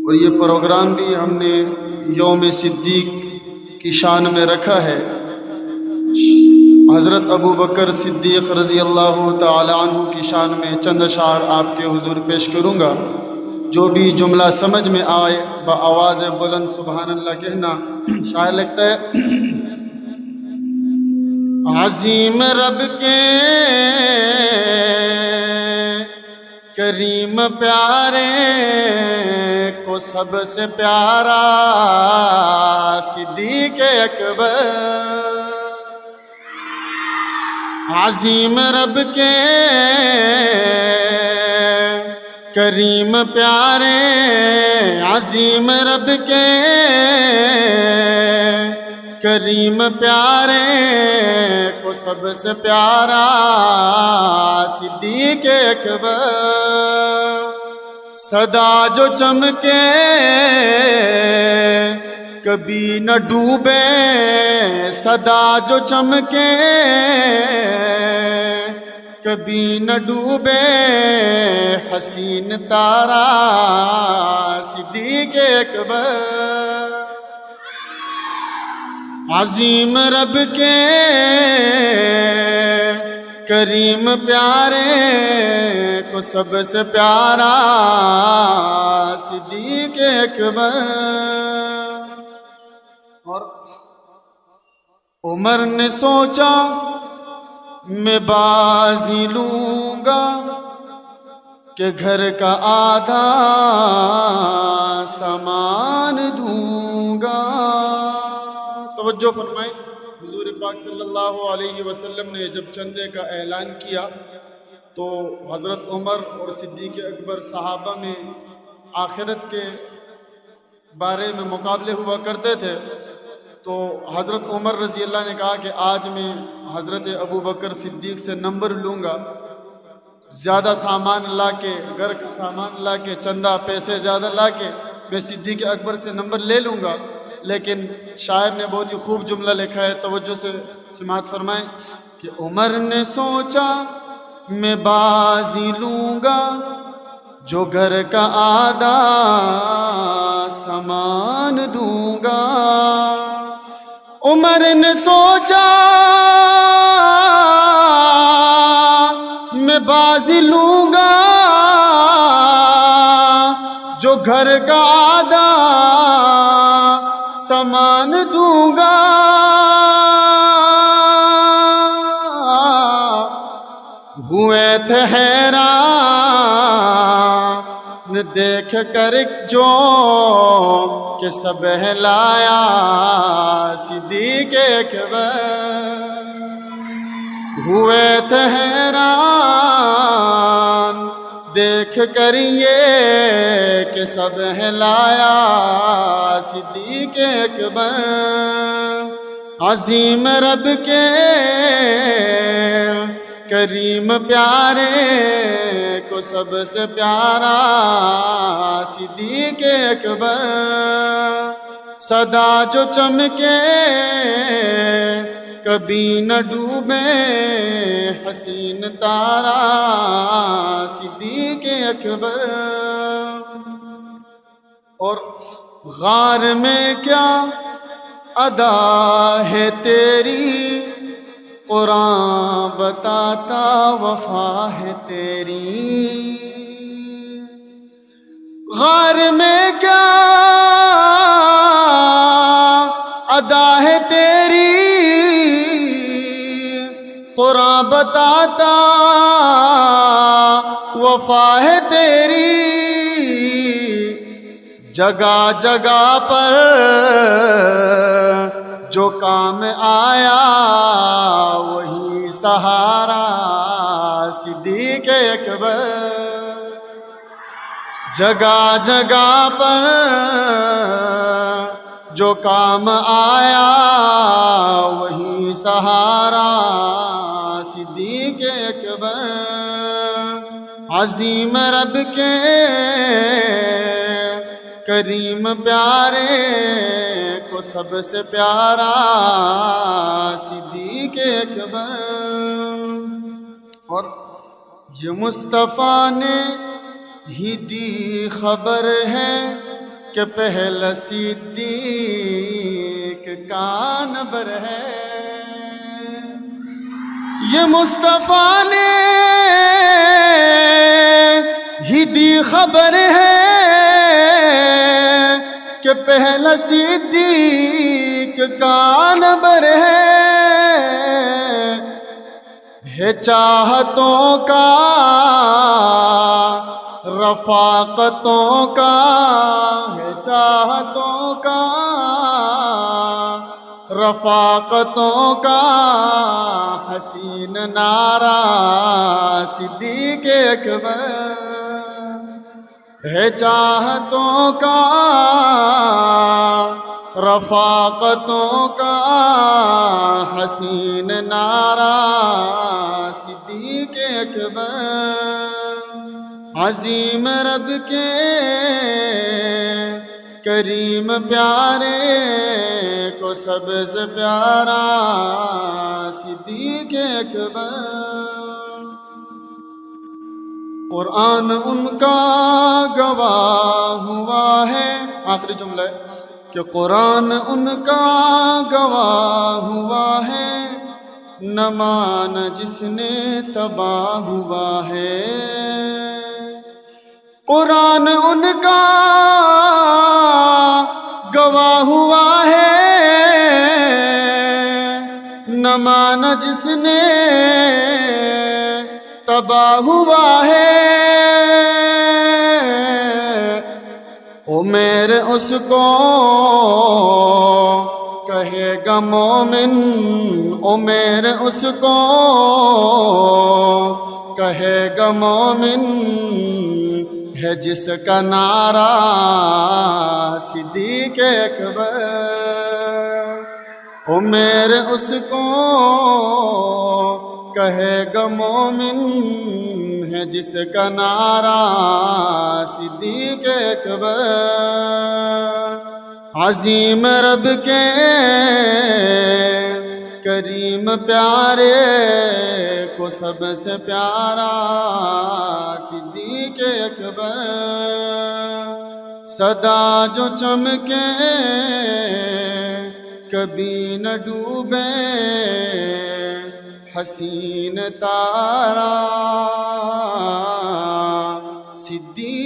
اور یہ پروگرام بھی ہم نے یوم صدیق کی شان میں رکھا ہے۔ حضرت ابو بکر صدیق رضی اللہ تعالی عنہ کی شان میں چند اشعار آپ کے حضور پیش کروں گا۔ جو بھی جملہ سمجھ میں آئے بآواز بلند سبحان اللہ کہنا۔ شاعر لکھتا ہے: عظیم رب کے کریم پیارے کو سب سے پیارا صدیق اکبر، عظیم رب کے کریم پیارے، عظیم رب کے کریم پیارے کو سب سے پیارا صدیق اکبر، صدا جو چمکے کبھی نہ ڈوبے، صدا جو چمکے کبھی نہ ڈوبے، حسین تارا صدیق اکبر، عظیم رب کے کریم پیارے کو سب سے پیارا صدیق اکبر۔ اور عمر نے سوچا میں بازی لوں گا کہ گھر کا آدھا سامان دوں گا۔ توجہ فرمائیں، حضور پاک صلی اللہ علیہ وسلم نے جب چندے کا اعلان کیا تو حضرت عمر اور صدیق اکبر صحابہ میں آخرت کے بارے میں مقابلے ہوا کرتے تھے، تو حضرت عمر رضی اللہ نے کہا کہ آج میں حضرت ابو بکر صدیق سے نمبر لوں گا، زیادہ سامان لا کے، گھر کا سامان لا کے، چندہ پیسے زیادہ لا کے میں صدیق اکبر سے نمبر لے لوں گا۔ لیکن شاعر نے بہت ہی خوب جملہ لکھا ہے، توجہ سے سماعت فرمائیں کہ عمر نے سوچا میں بازی لوں گا جو گھر کا آدھا سامان دوں گا، عمر نے سوچا میں بازی لوں گا جو گھر کا آدھا سامان دوں گا، ہوئے تھے حیران دیکھ کر جو کہ سب لایا صدیق اکبر، ہوئے تھے حیران دیکھ کر یہ کہ سب لایا صدیق اکبر، عظیم رب کے کریم پیارے کو سب سے پیارا صدیق اکبر، صدا جو چمکے کبھی نہ ڈوبے، حسین تارا صدیق اکبر۔ اور غار میں کیا ادا ہے تیری، قرآن بتاتا وفا ہے تیری، غار میں کیا ادا ہے تیری، قرآن بتاتا وفا ہے تیری، جگہ جگہ پر جو کام آیا وہی سہارا صدیق اکبر، جگہ جگہ پر جو کام آیا وہی سہارا صدیق اکبر، عظیم رب کے کریم پیارے کو سب سے پیارا صدیق اکبر۔ اور یہ مصطفیٰ نے ہی دی خبر ہے کہ پہلا صدیق کا نبر ہے، یہ مصطفیٰ نے ہی دی خبر ہے کہ پہلا صدیق کا نبر ہے چاہتوں کا رفاقتوں کا، ہے چاہتوں کا رفاقتوں کا حسین نعرہ صدیق اکبر، ہے چاہتوں کا رفاقتوں کا حسین نعرہ صدیق اکبر، عظیم رب کے کریم پیارے کو سب سے پیارا صدیق اکبر، قرآن ان کا گواہ ہوا ہے، آخری جملہ ہے کہ قرآن ان کا گواہ ہوا ہے، نہ مان جس نے تباہ ہوا ہے، قرآن ان کا گواہ ہوا ہے، نہ مان جس نے تباہ ہوا ہے، عمر اس کو کہے گا مومن، عمر اس کو کہے گا مومن، ہے جس کا نعرہ صدیق اکبر، عمر اس کو کہے گا مومن، ہے جس کا نعرہ صدیق اکبر، عظیم رب کے کریم پیارے کو سب سے پیارا صدیق اکبر، صدا جو چمکے کبھی نہ ڈوبے حسین تارا صدیق